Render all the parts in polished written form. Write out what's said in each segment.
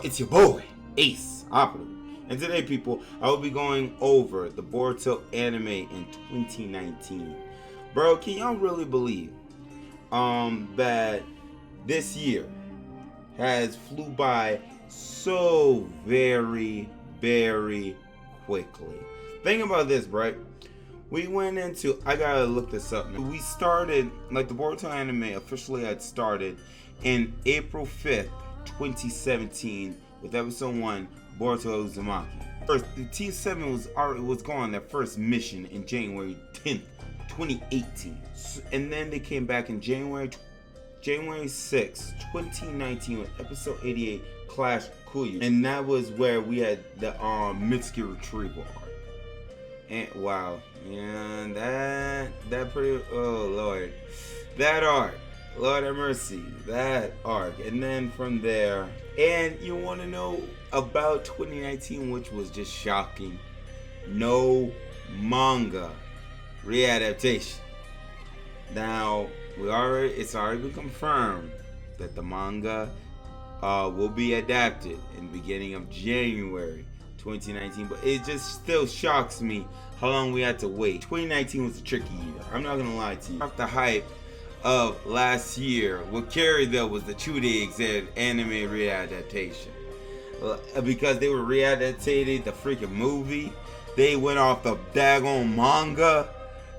It's your boy, Ace Operative. And today, people, I will be going over the Boruto anime in 2019. Bro, can y'all really believe that this year has flew by so very, very quickly? Think about this, right? We went into, I gotta look this up now. We started, like, the Boruto anime officially had started in April 5th, 2017 with episode 1, Boruto Uzumaki. First, the T7 was going on their first mission in January 10th, 2018. And then they came back in January 6th, 2019 with episode 88, Clash Kuyu. And that was where we had the Mitsuki retrieval arc. And wow, yeah, that pretty, oh Lord, that arc, Lord have mercy, that arc. And then from there, and you want to know about 2019, which was just shocking, no manga readaptation. Now it's already been confirmed that the manga will be adapted in the beginning of January 2019, but it just still shocks me how long we had to wait. 2019 was a tricky year, I'm not gonna lie to you. Off the hype of last year, what carried though was the Shinobi anime readaptation, because they were readaptated the freaking movie. They went off the daggone manga,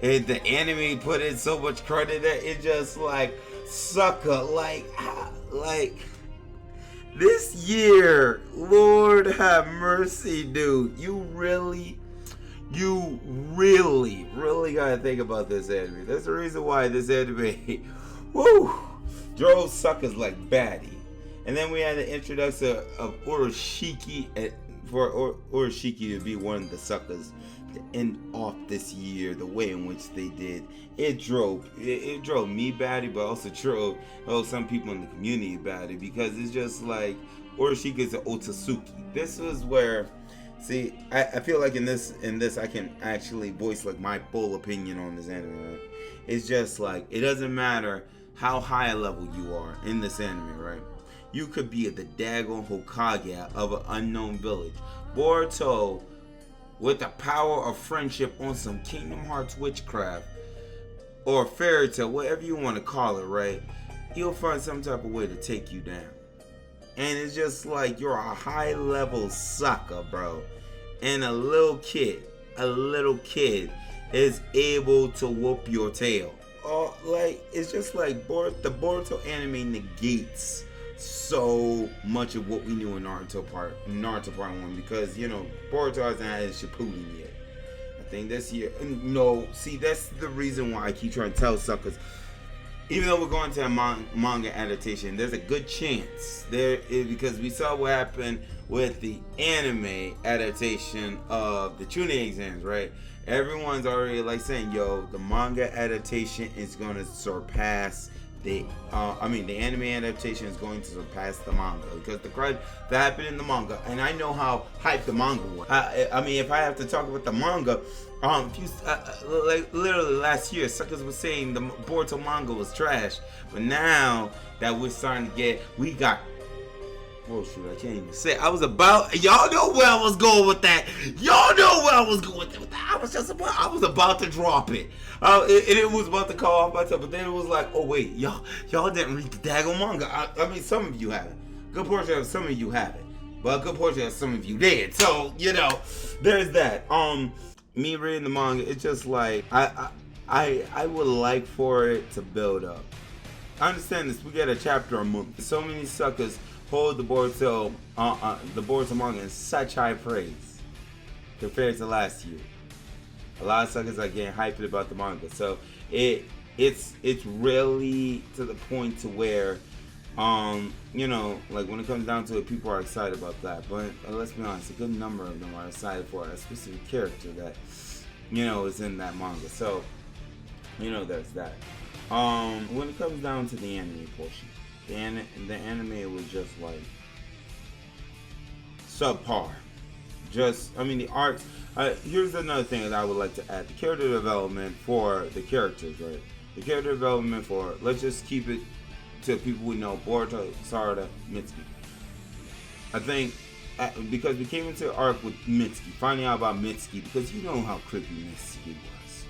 and the anime put in so much credit that it just like sucker, like this year, Lord have mercy, dude. You really gotta think about this anime. That's the reason why this anime, woo, drove suckers like batty. And then we had the introduction of Urashiki, for Urashiki to be one of the suckers to end off this year the way in which they did. It drove me batty, but also drove some people in the community batty, because it's just like Urashiki is an Otsutsuki. This was where, see, I feel like in this I can actually voice like my full opinion on this anime, right? It's just like, it doesn't matter how high a level you are in this anime, right? You could be at the daggone Hokage of an unknown village. Boruto, with the power of friendship on some Kingdom Hearts witchcraft or fairy tale, whatever you want to call it, right? He'll find some type of way to take you down. And it's just like, you're a high level sucker, bro. And a little kid is able to whoop your tail. Oh, like, it's just like the Boruto anime negates so much of what we knew in Naruto Part 1, because, you know, Boruto hasn't had his Shippuden yet. I think this year, no, see, that's the reason why I keep trying to tell suckers, even though we're going to a manga adaptation, there's a good chance there is, because we saw what happened with the anime adaptation of the Chunin exams, right? Everyone's already like saying, yo, the manga adaptation is going to surpass the anime adaptation is going to surpass the manga, because the crud that happened in the manga, and I know how hyped the manga was. I mean, if I have to talk about the manga, like literally last year, suckers were saying the Boruto manga was trash, but now that we're starting to we got. Oh shoot, I can't even say. Y'all know where I was going with that. I was about to drop it. It was about to call off myself, but then it was like, oh wait, y'all didn't read the daggone manga. I mean, some of you haven't. Good portion of some of you haven't, but a good portion of some of you did. So, you know, there's that. Me reading the manga, it's just like, I would like for it to build up. I understand this. We get a chapter a month. So many suckers hold the Boruto manga in such high praise compared to last year. A lot of suckers are getting hyped about the manga, so it's really to the point to where, you know, like when it comes down to it, people are excited about that. But let's be honest, a good number of them are excited for a specific character that, you know, is in that manga. So, you know, there's that. When it comes down to the anime portion, the anime was just like subpar. The arts. Here's another thing that I would like to add: the character development for the characters, right? The character development let's just keep it to people we know: Boruto, Sarada, Mitsuki. I think because we came into the arc with Mitsuki, finding out about Mitsuki, because you know how creepy Mitsuki was.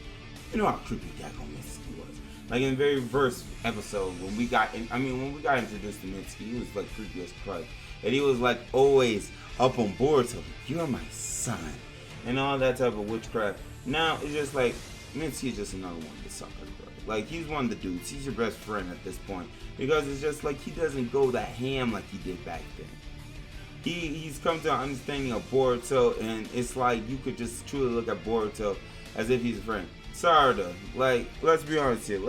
You know how creepy Dagon Mitsuki was. Like in the very first episode, when we got introduced to Mitsuki, he was like creepy as Christ. And he was like always up on board, so you're my son. And all that type of witchcraft. Now it's just like Mitsuki is just another one of the suckers, bro. Like he's one of the dudes. He's your best friend at this point. Because it's just like he doesn't go that ham like he did back then. He's come to an understanding of Boruto, and it's like you could just truly look at Boruto as if he's a friend. Sarada, like, let's be honest here.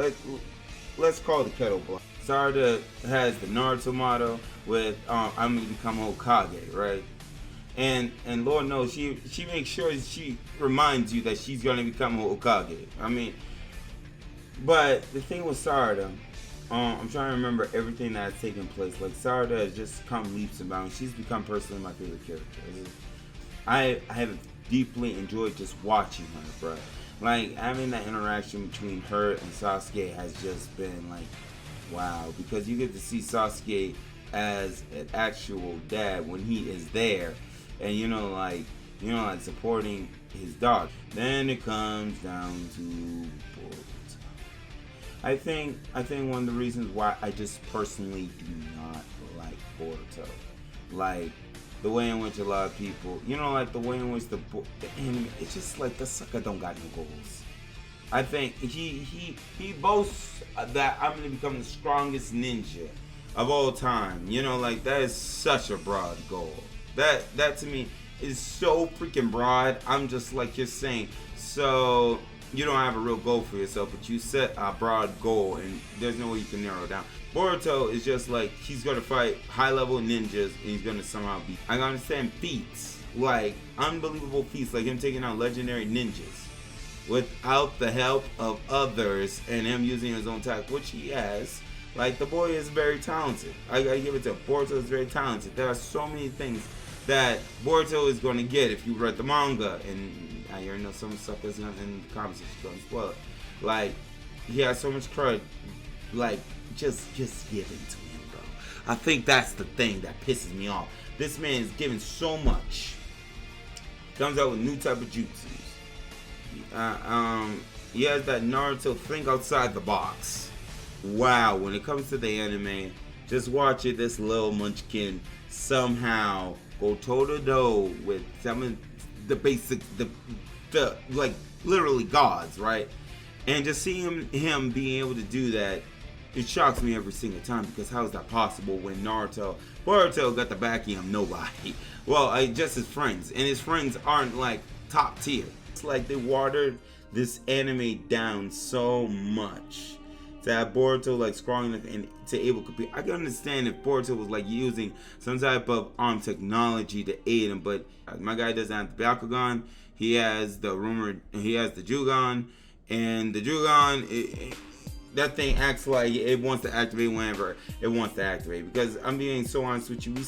Let's call the kettle black. Sarada has the Naruto motto with I'm gonna become Hokage, right? And Lord knows she makes sure she reminds you that she's gonna become Hokage. I mean, but the thing with Sarada, I'm trying to remember everything that has taken place. Like Sarada has just come leaps and bounds. She's become personally my favorite character. I have deeply enjoyed just watching her, bro. Like having that interaction between her and Sasuke has just been like, wow, because you get to see Sasuke as an actual dad when he is there, and like supporting his dog. Then it comes down to Boruto. I think one of the reasons why I just personally do not like Boruto, like the way in which a lot of people, like the way in which the anime, it's just like the sucker don't got no goals. I think he boasts that I'm gonna become the strongest ninja of all time. Like that is such a broad goal. That to me is so freaking broad. I'm just like you're saying, so you don't have a real goal for yourself, but you set a broad goal and there's no way you can narrow it down. Boruto is just like he's gonna fight high level ninjas and he's gonna somehow beat. I understand feats, like unbelievable feats, like him taking out legendary ninjas without the help of others and him using his own attack, which he has. Like the boy is very talented. I gotta give it to him. Boruto is very talented. There are so many things that Boruto is gonna get if you read the manga, and I already know some suckers in the comments is gonna spoil it. Like he has so much crud. Like just give it to him, bro. I think that's the thing that pisses me off. This man is giving so much. Comes out with new type of jutsus. He has that Naruto think outside the box. Wow, when it comes to the anime, just watch it. This little munchkin somehow go toe to toe with some of the basic, the like literally gods, right? And just seeing him being able to do that, it shocks me every single time, because how is that possible when Boruto got the backing of nobody? Well, just his friends, and his friends aren't like top tier. It's like they watered this anime down so much to have Boruto like strong enough and to able to compete. I can understand if Boruto was like using some type of arm technology to aid him, but my guy doesn't have the Bakugan. He has the Jugon, and the Jugon, that thing acts like it wants to activate whenever it wants to activate. Because I'm being so honest with you, we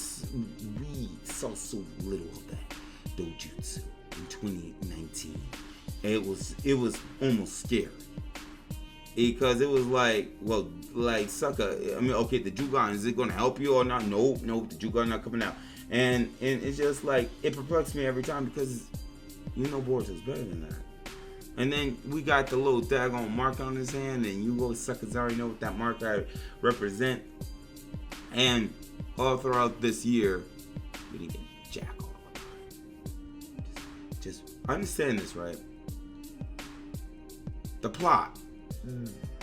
saw so little of that dojutsu in 2019. It was almost scary. Because it was like, well, like sucker. I mean, okay, the Jugon, is it gonna help you or not? Nope, the Jugon not coming out. And it's just like, it perplexes me every time, because Boruto's better than that. And then we got the little daggone mark on his hand, and you little suckers already know what that mark I represent. And all throughout this year, we didn't get jack all about it. Just understand this, right? The plot.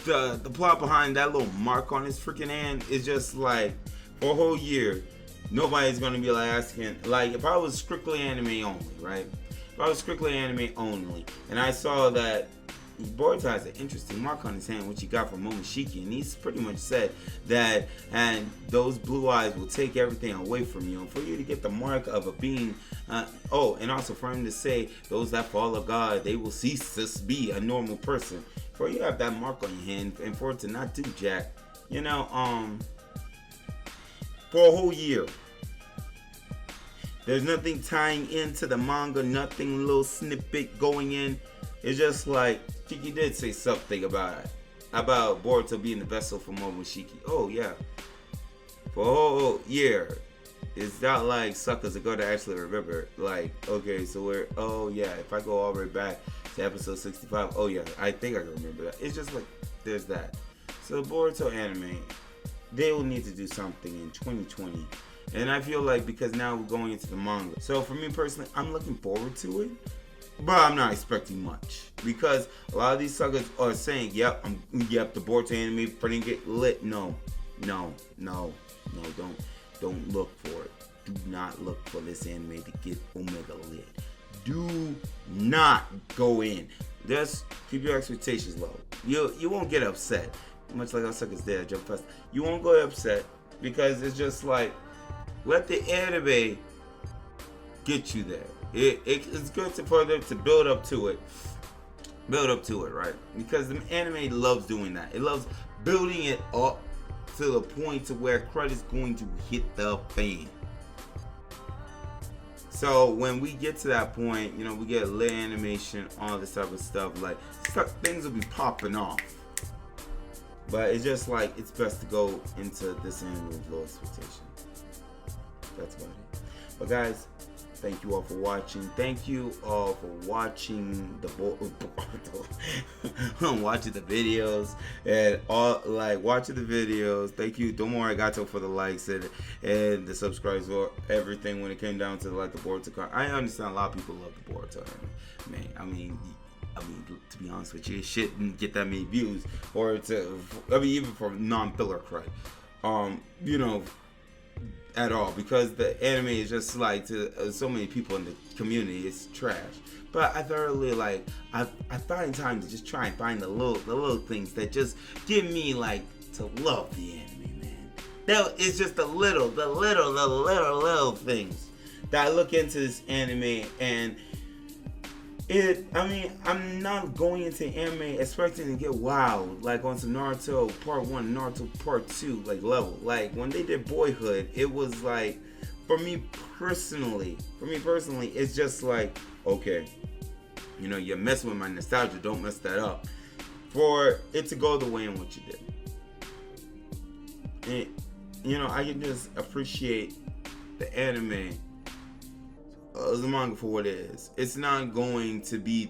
The plot behind that little mark on his freaking hand is just like, for a whole year, nobody's gonna be like asking, like, if I was strictly anime only, right? If I was strictly anime only, and I saw that Boruto has an interesting mark on his hand, which he got from Momoshiki, and he's pretty much said that, and those blue eyes will take everything away from you. And for you to get the mark of a being, and also for him to say, those that follow God, they will cease to be a normal person. For you to have that mark on your hand, and for it to not do jack, for a whole year. There's nothing tying into the manga, nothing little snippet going in. It's just like, Shiki did say something about Boruto being the vessel for Momoshiki. Oh yeah. For a whole year, It's not like suckers are gonna actually remember. Like, okay, so we're, oh yeah, if I go all the way back to episode 65, oh yeah, I think I can remember that. It's just like, there's that. So the Boruto anime, they will need to do something in 2020. And I feel like because now we're going into the manga. So for me personally, I'm looking forward to it. But I'm not expecting much. Because a lot of these suckers are saying, yep, the Boruto anime pretty get lit. No, don't look for it. Do not look for this anime to get Omega lit. Do not go in. Just keep your expectations low. You won't get upset. Much like our suckers there, Jump Fest. You won't go upset because it's just like, let the anime get you there. It's good for them to build up to it. Right? Because the anime loves doing that. It loves building it up to the point to where credit's going to hit the fan. So when we get to that point, you know, we get lit animation, all this type of stuff, like things will be popping off. But it's just like, it's best to go into this anime with low expectation. That's about it. But guys, thank you all for watching. Thank you all for watching the watching the videos and all, like, watching the videos. Thank you, Domo-arigato, for the likes and the subscribes or everything when it came down to like the Boruto. I understand a lot of people love the Boruto anime. Man, I mean, to be honest with you, it shouldn't get that many views, or even for non-filler cred. You know, at all, because the anime is just like, to so many people in the community, it's trash. But I thoroughly like, I find time to just try and find the little things that just give me like to love the anime, man. That is just the little things that I look into this anime, and I'm not going into anime expecting to get wowed like on some Naruto Part 1, Naruto Part 2 like level. Like when they did Boyhood, it was like, for me personally, it's just like, okay, you know, you're messing with my nostalgia, don't mess that up. For it to go the way in which you did. And, you know, I can just appreciate the anime, the manga, for what it is. It's not going to be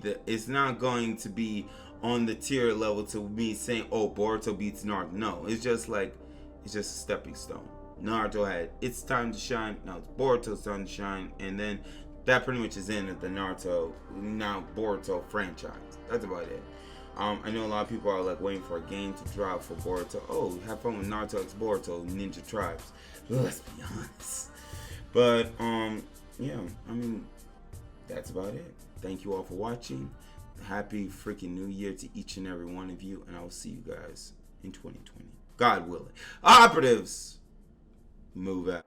on the tier level to me saying, oh, Boruto beats Naruto. No, it's just a stepping stone. Naruto had its time to shine, now it's Boruto's time to shine, and then that pretty much is in the Naruto, now Boruto franchise. That's about it. I know a lot of people are like waiting for a game to drop for Boruto. Oh, have fun with Naruto X Boruto Ninja Tribes. Let's be honest. But yeah, I mean, that's about it. Thank you all for watching. Happy freaking New Year to each and every one of you, and I will see you guys in 2020. God willing. Operatives, move out.